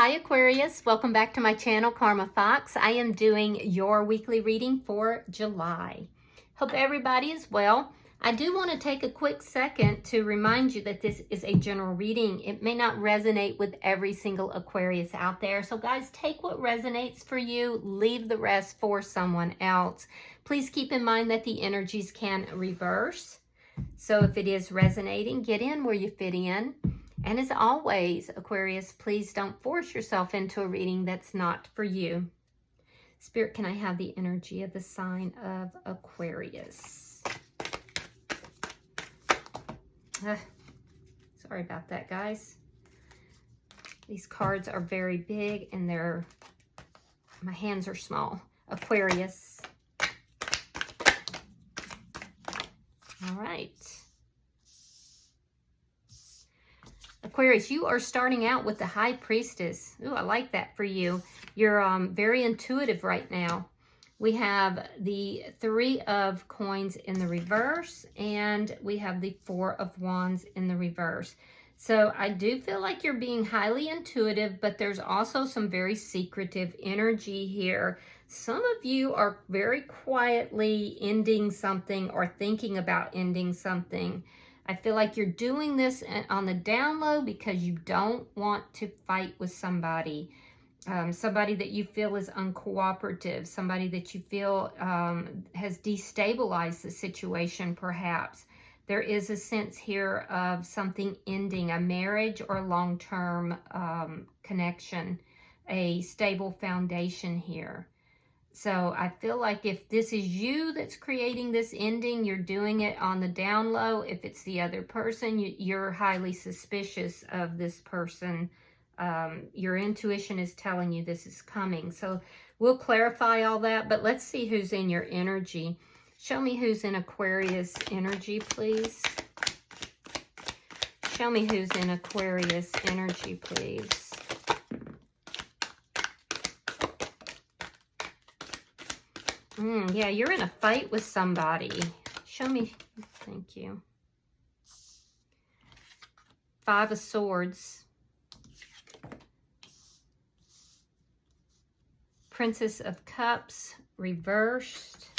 Hi Aquarius, welcome back to my channel, Karma Fox. I am doing your weekly reading for July. Hope everybody is well. I do want to take a quick second to remind you that this is a general reading. It may not resonate with every single Aquarius out there. So guys, take what resonates for you, leave the rest for someone else. Please keep in mind that the energies can reverse. So if it is resonating, get in where you fit in. And as always, Aquarius, please don't force yourself into a reading that's not for you. Spirit, can I have the energy of the sign of Aquarius? Sorry about that, guys. These cards are very big and my hands are small. Aquarius. All right. Aquarius, you are starting out with the High Priestess. Ooh, I like that for you. You're very intuitive right now. We have the Three of Coins in the reverse, and we have the Four of Wands in the reverse. So I do feel like you're being highly intuitive, but there's also some very secretive energy here. Some of you are very quietly ending something or thinking about ending something. I feel like you're doing this on the down low because you don't want to fight with somebody. Somebody that you feel is uncooperative. Somebody that you feel has destabilized the situation perhaps. There is a sense here of something ending, a marriage or long-term connection, a stable foundation here. So I feel like if this is you that's creating this ending, you're doing it on the down low. If it's the other person, you're highly suspicious of this person. Your intuition is telling you this is coming. So we'll clarify all that, but let's see who's in your energy. Show me who's in Aquarius energy, please. Show me who's in Aquarius energy, please. Yeah, you're in a fight with somebody. Show me. Thank you. Five of Swords. Princess of Cups reversed.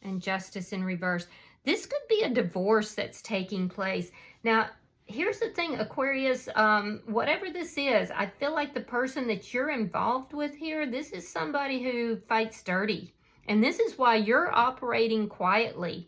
And Justice in reverse. This could be a divorce that's taking place. Now, here's the thing, Aquarius. Whatever this is, I feel like the person that you're involved with here, this is somebody who fights dirty. And this is why you're operating quietly.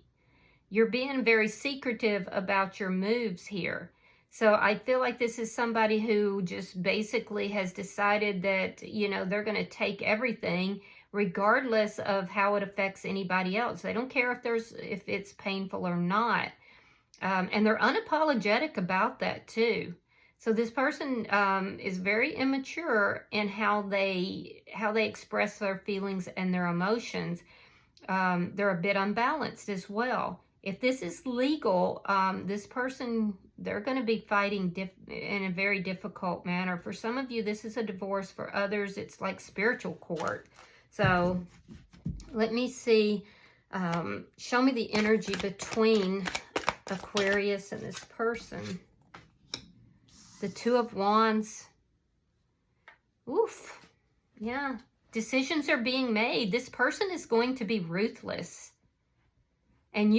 You're being very secretive about your moves here. So I feel like this is somebody who just basically has decided that, you know, they're going to take everything regardless of how it affects anybody else. They don't care if it's painful or not. And they're unapologetic about that too. So this person is very immature in how they express their feelings and their emotions. They're a bit unbalanced as well. If this is legal, this person, they're going to be fighting in a very difficult manner. For some of you, this is a divorce. For others, it's like spiritual court. So let me see. Show me the energy between Aquarius and this person. The Two of Wands. Oof. Yeah. Decisions are being made. This person is going to be ruthless. And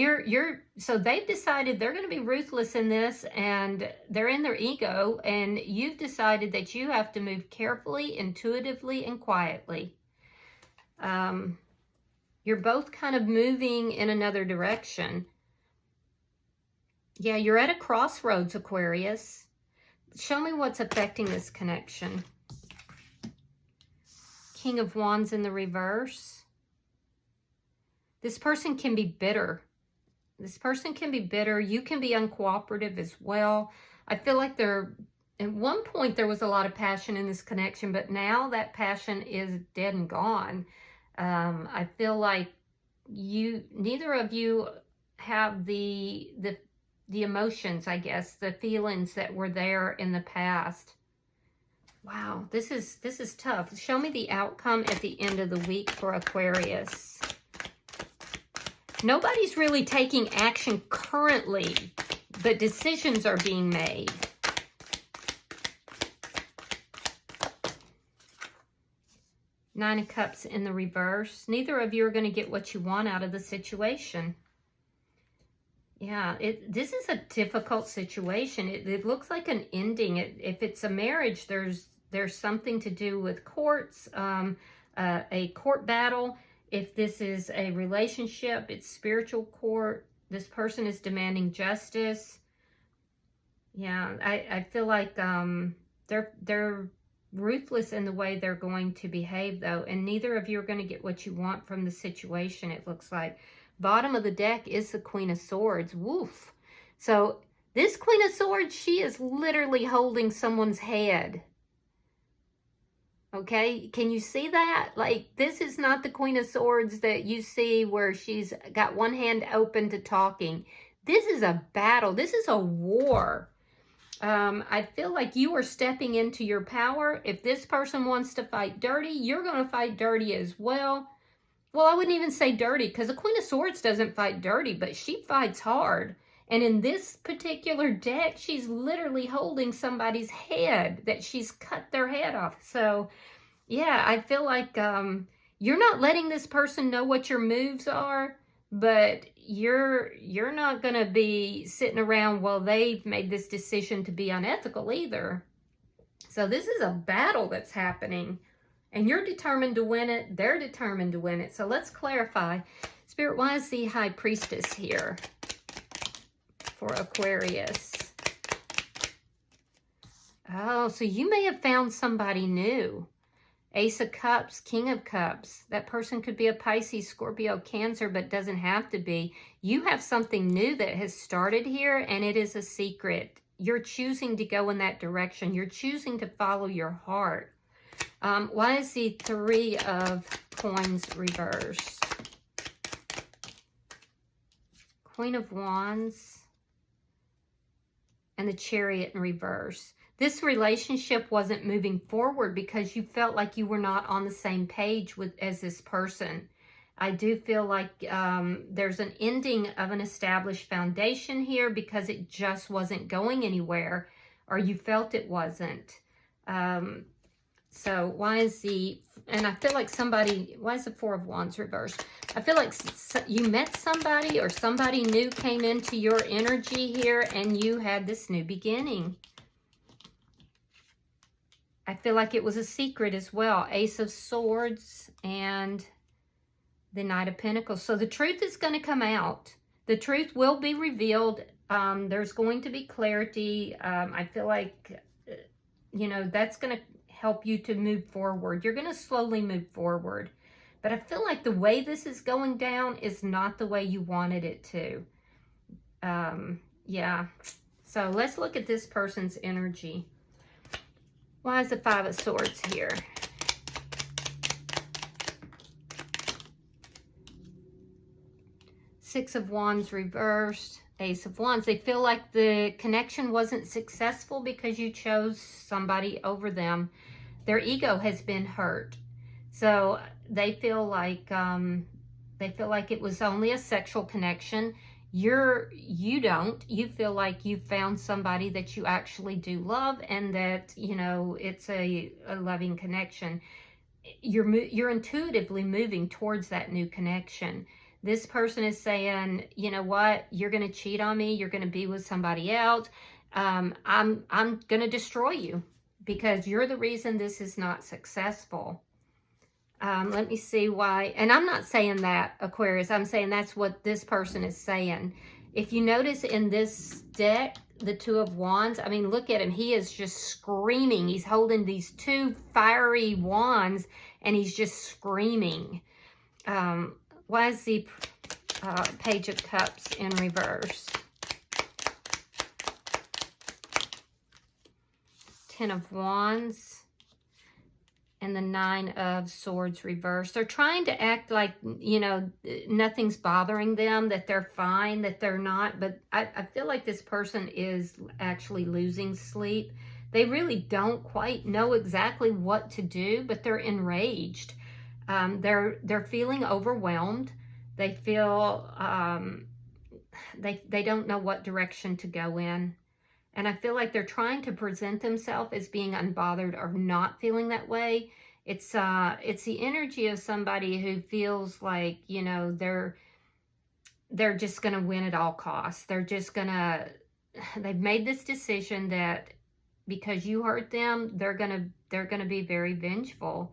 so they've decided they're going to be ruthless in this, and they're in their ego, and you've decided that you have to move carefully, intuitively, and quietly. You're both kind of moving in another direction. Yeah, you're at a crossroads, Aquarius. Show me what's affecting this connection. King of Wands in the reverse. This person can be bitter. This person can be bitter. You can be uncooperative as well. I feel like at one point there was a lot of passion in this connection, but now that passion is dead and gone. I feel like neither of you have the emotions, I guess, the feelings that were there in the past. Wow, this is tough. Show me the outcome at the end of the week for Aquarius. Nobody's really taking action currently, but decisions are being made. Nine of Cups in the reverse. Neither of you are going to get what you want out of the situation. Yeah, this is a difficult situation. It looks like an ending. If it's a marriage, there's something to do with courts, a court battle. If this is a relationship, it's spiritual court. This person is demanding justice. Yeah, I feel like they're ruthless in the way they're going to behave, though, and neither of you are going to get what you want from the situation, it looks like. Bottom of the deck is the Queen of Swords. Woof. So this Queen of Swords, she is literally holding someone's head. Okay, can you see that? Like, this is not the Queen of Swords that you see where she's got one hand open to talking. This is a battle. This is a war. I feel like you are stepping into your power. If this person wants to fight dirty, you're going to fight dirty as well. Well, I wouldn't even say dirty, because the Queen of Swords doesn't fight dirty, but she fights hard. And in this particular deck, she's literally holding somebody's head, that she's cut their head off. So, yeah, I feel like you're not letting this person know what your moves are, but you're not going to be sitting around while they've made this decision to be unethical either. So this is a battle that's happening. And you're determined to win it. They're determined to win it. So let's clarify. Spirit, why is the High Priestess here for Aquarius? Oh, so you may have found somebody new. Ace of Cups, King of Cups. That person could be a Pisces, Scorpio, Cancer, but doesn't have to be. You have something new that has started here, and it is a secret. You're choosing to go in that direction. You're choosing to follow your heart. Why is the Three of Coins reversed? Queen of Wands and the Chariot in reverse. This relationship wasn't moving forward because you felt like you were not on the same page as this person. I do feel like there's an ending of an established foundation here because it just wasn't going anywhere, or you felt it wasn't. So why is and I feel like why is the Four of Wands reversed? I feel like you met somebody, or somebody new came into your energy here, and you had this new beginning. I feel like it was a secret as well. Ace of Swords and the Knight of Pentacles. So the truth is going to come out. The truth will be revealed. There's going to be clarity. I feel like, that's going to help you to move forward. You're going to slowly move forward. But I feel like the way this is going down is not the way you wanted it to. Yeah. So let's look at this person's energy. Why is the Five of Swords here? Six of Wands reversed. Ace of Wands. They feel like the connection wasn't successful because you chose somebody over them. Their ego has been hurt. So they feel like it was only a sexual connection. You don't. You feel like you found somebody that you actually do love, and that, it's a loving connection. You're intuitively moving towards that new connection. This person is saying, you know what, you're going to cheat on me. You're going to be with somebody else. I'm going to destroy you because you're the reason this is not successful. Let me see why. And I'm not saying that, Aquarius. I'm saying that's what this person is saying. If you notice in this deck, the Two of Wands, I mean, look at him. He is just screaming. He's holding these two fiery wands, and he's just screaming. Why is the Page of Cups in reverse? Ten of Wands and the Nine of Swords reversed. They're trying to act like, nothing's bothering them, that they're fine, that they're not. But I feel like this person is actually losing sleep. They really don't quite know exactly what to do, but they're enraged. They're feeling overwhelmed. They feel they don't know what direction to go in. And I feel like they're trying to present themselves as being unbothered or not feeling that way. It's the energy of somebody who feels like, you know, they're just going to win at all costs. They've made this decision that because you hurt them, they're going to be very vengeful.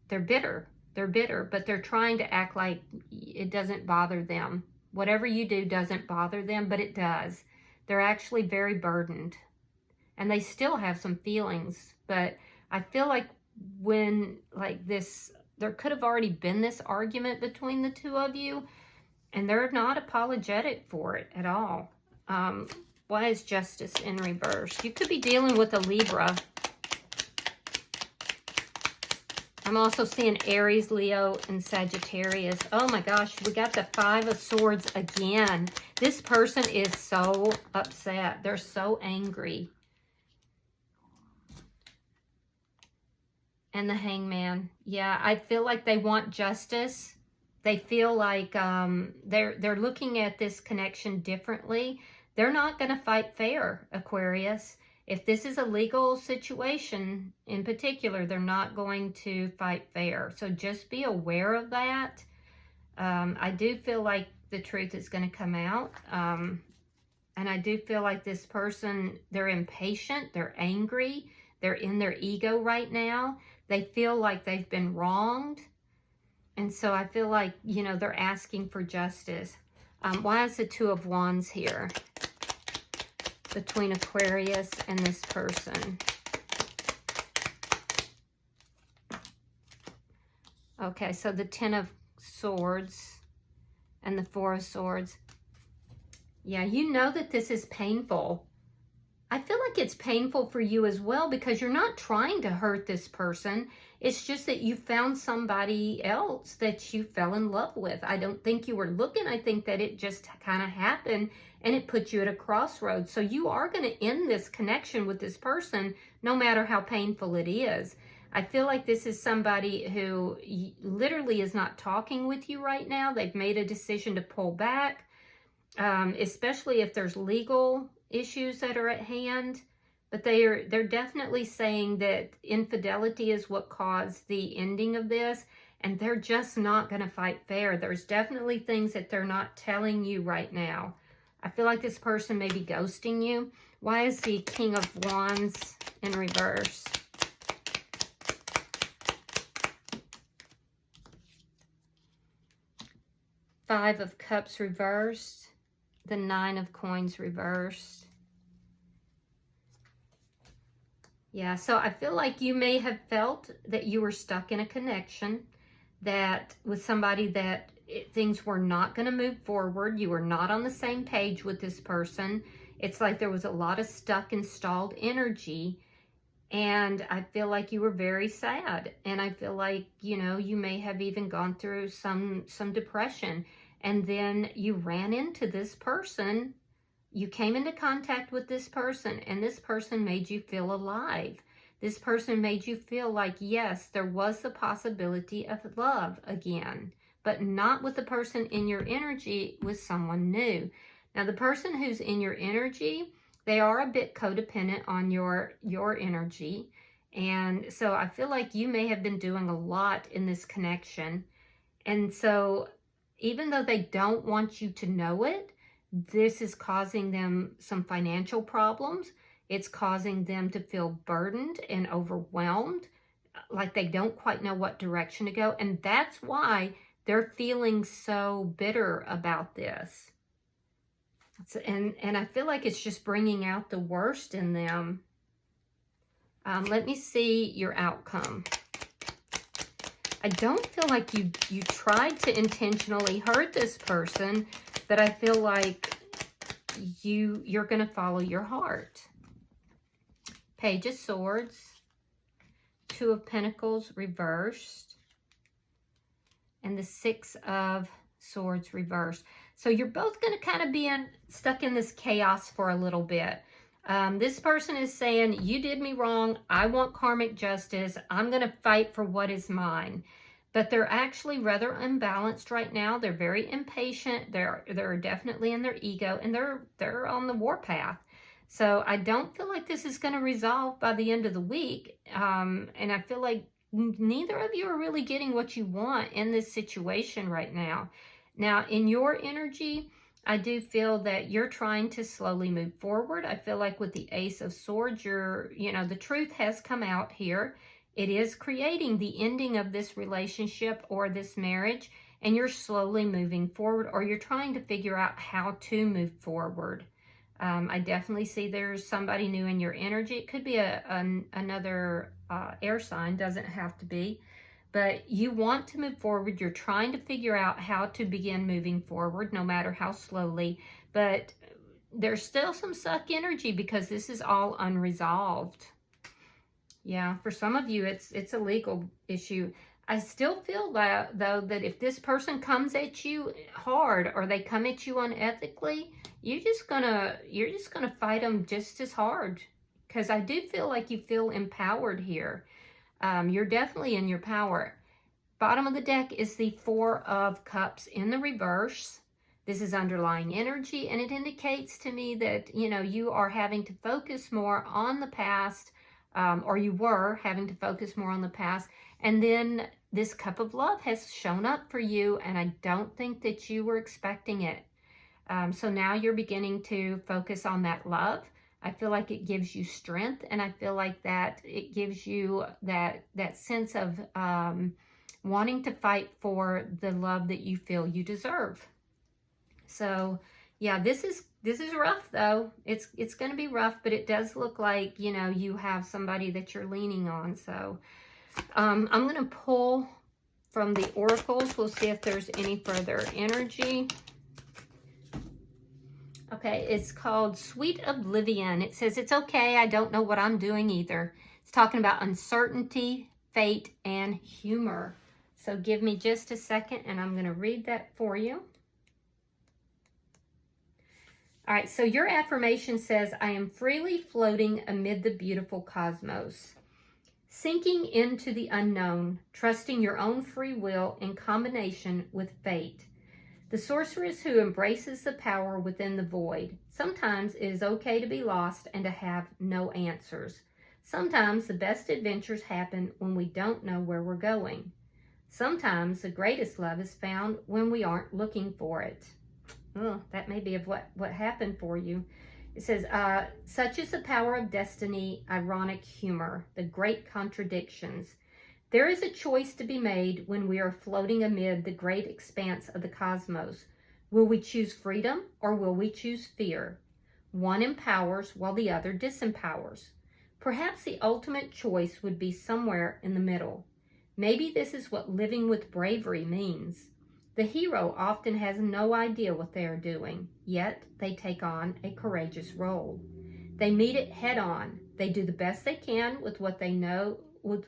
They're bitter, but they're trying to act like it doesn't bother them. Whatever you do doesn't bother them, but it does. They're actually very burdened, and they still have some feelings, but I feel like when like this, there could have already been this argument between the two of you, and they're not apologetic for it at all. Why is Justice in reverse? You could be dealing with a Libra. I'm also seeing Aries, Leo, and Sagittarius. Oh my gosh, we got the Five of Swords again. This person is so upset. They're so angry. And the Hangman. Yeah, I feel like they want justice. They feel like they're looking at this connection differently. They're not going to fight fair, Aquarius. If this is a legal situation in particular, they're not going to fight fair. So just be aware of that. I do feel like the truth is going to come out. And I do feel like this person, they're impatient, they're angry, they're in their ego right now. They feel like they've been wronged. And so I feel like, you know, they're asking for justice. Why is the Two of Wands here between Aquarius and this person? Okay, so the Ten of Swords and the Four of Swords. Yeah, you know that this is painful. I feel like it's painful for you as well because you're not trying to hurt this person. It's just that you found somebody else that you fell in love with. I don't think you were looking. I think that it just kind of happened and it put you at a crossroads. So you are going to end this connection with this person no matter how painful it is. I feel like this is somebody who literally is not talking with you right now. They've made a decision to pull back, especially if there's legal issues that are at hand. But they're definitely saying that infidelity is what caused the ending of this, and they're just not going to fight fair. There's definitely things that they're not telling you right now. I feel like this person may be ghosting you. Why is the King of Wands in reverse? Five of Cups reversed. The Nine of Coins reversed. Yeah, so I feel like you may have felt that you were stuck in a connection that with somebody that things were not going to move forward. You were not on the same page with this person. It's like there was a lot of stuck and stalled energy. And I feel like you were very sad. And I feel like, you know, you may have even gone through some depression. And then you ran into this person. You came into contact with this person, and this person made you feel alive. This person made you feel like, yes, there was the possibility of love again, but not with the person in your energy, with someone new. Now, the person who's in your energy, they are a bit codependent on your energy. And so I feel like you may have been doing a lot in this connection. And so even though they don't want you to know it, this is causing them some financial problems. It's causing them to feel burdened and overwhelmed, like they don't quite know what direction to go. And that's why they're feeling so bitter about this. And I feel like it's just bringing out the worst in them. Let me see your outcome. I don't feel like you tried to intentionally hurt this person, but I feel like you're going to follow your heart. Page of Swords, Two of Pentacles reversed, and the Six of Swords reversed. So you're both going to kind of be stuck in this chaos for a little bit. This person is saying, you did me wrong. I want karmic justice. I'm going to fight for what is mine. But they're actually rather unbalanced right now. They're very impatient. They're definitely in their ego, and they're on the warpath. So I don't feel like this is going to resolve by the end of the week. And I feel like neither of you are really getting what you want in this situation right now. Now, in your energy, I do feel that you're trying to slowly move forward. I feel like with the Ace of Swords, the truth has come out here. It is creating the ending of this relationship or this marriage, and you're slowly moving forward, or you're trying to figure out how to move forward. I definitely see there's somebody new in your energy. It could be another air sign, doesn't have to be. But you want to move forward. You're trying to figure out how to begin moving forward, no matter how slowly. But there's still some suck energy because this is all unresolved. Yeah, for some of you, it's a legal issue. I still feel that, though, that if this person comes at you hard or they come at you unethically, you're just gonna fight them just as hard. Because I do feel like you feel empowered here. You're definitely in your power. Bottom of the deck is the Four of Cups in the reverse. This is underlying energy, and it indicates to me that, you are having to focus more on the past, or you were having to focus more on the past. And then this Cup of Love has shown up for you, and I don't think that you were expecting it. So now you're beginning to focus on that love. I feel like it gives you strength, and I feel like that it gives you that sense of wanting to fight for the love that you feel you deserve. So, yeah, this is rough, though. It's going to be rough, but it does look like, you have somebody that you're leaning on. So, I'm going to pull from the oracles. We'll see if there's any further energy. Okay, it's called Sweet Oblivion. It says, it's okay, I don't know what I'm doing either. It's talking about uncertainty, fate, and humor. So give me just a second, and I'm going to read that for you. All right, so your affirmation says, I am freely floating amid the beautiful cosmos, sinking into the unknown, trusting your own free will in combination with fate. The sorceress who embraces the power within the void. Sometimes it is okay to be lost and to have no answers. Sometimes the best adventures happen when we don't know where we're going. Sometimes the greatest love is found when we aren't looking for it. Oh, that may be of what happened for you. It says, such is the power of destiny, ironic humor, the great contradictions. There is a choice to be made when we are floating amid the great expanse of the cosmos. Will we choose freedom or will we choose fear? One empowers while the other disempowers. Perhaps the ultimate choice would be somewhere in the middle. Maybe this is what living with bravery means. The hero often has no idea what they are doing, yet they take on a courageous role. They meet it head on. They do the best they can with what they know, with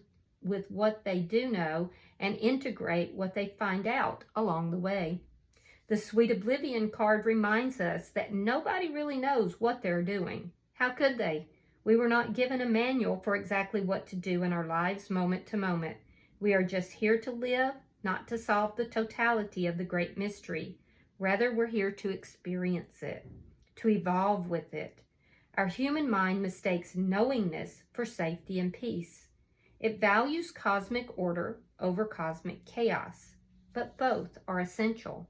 what they do know, and integrate what they find out along the way. The Sweet Oblivion card reminds us that nobody really knows what they're doing. How could they? We were not given a manual for exactly what to do in our lives moment to moment. We are just here to live, not to solve the totality of the great mystery. Rather, we're here to experience it, to evolve with it. Our human mind mistakes knowingness for safety and peace. It values cosmic order over cosmic chaos, but both are essential.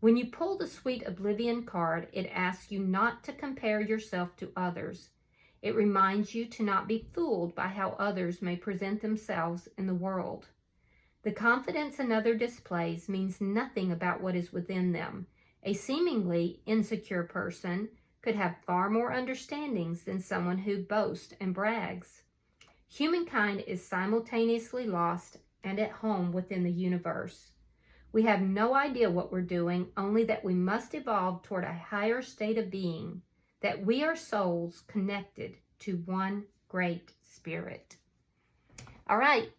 When you pull the Sweet Oblivion card, it asks you not to compare yourself to others. It reminds you to not be fooled by how others may present themselves in the world. The confidence another displays means nothing about what is within them. A seemingly insecure person could have far more understandings than someone who boasts and brags. Humankind is simultaneously lost and at home within the universe. We have no idea what we're doing, only that we must evolve toward a higher state of being, that we are souls connected to one great spirit. All right.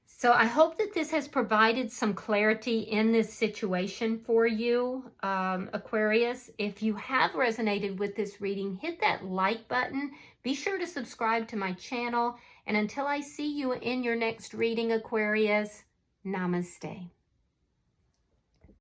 So I hope that this has provided some clarity in this situation for you, Aquarius. If you have resonated with this reading, hit that like button. Be sure to subscribe to my channel. And until I see you in your next reading, Aquarius, namaste.